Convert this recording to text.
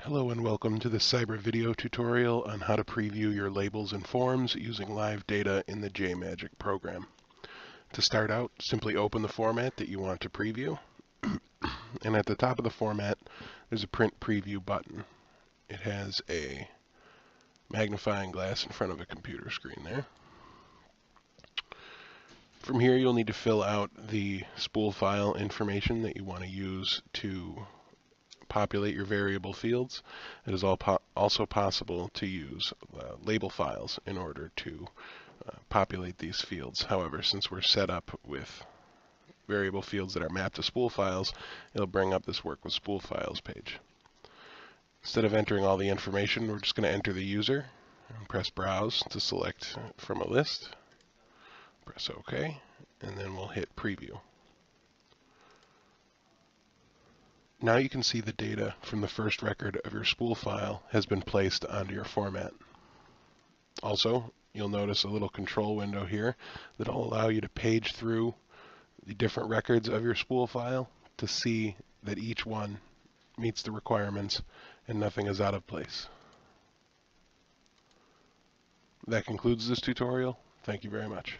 Hello and welcome to this cyber video tutorial on how to preview your labels and forms using live data in the JMagic program. To start out, simply open the format that you want to preview, and at the top of the format there's a print preview button. It has a magnifying glass in front of a computer screen there. From here you'll need to fill out the spool file information that you want to use to populate your variable fields. It is also possible to use label files in order to populate these fields. However, since we're set up with variable fields that are mapped to spool files, it'll bring up this Work with Spool Files page. Instead of entering all the information, we're just going to enter the user and press Browse to select from a list. Press OK, and then we'll hit Preview. Now you can see the data from the first record of your spool file has been placed onto your format. Also, you'll notice a little control window here that will allow you to page through the different records of your spool file to see that each one meets the requirements and nothing is out of place. That concludes this tutorial. Thank you very much.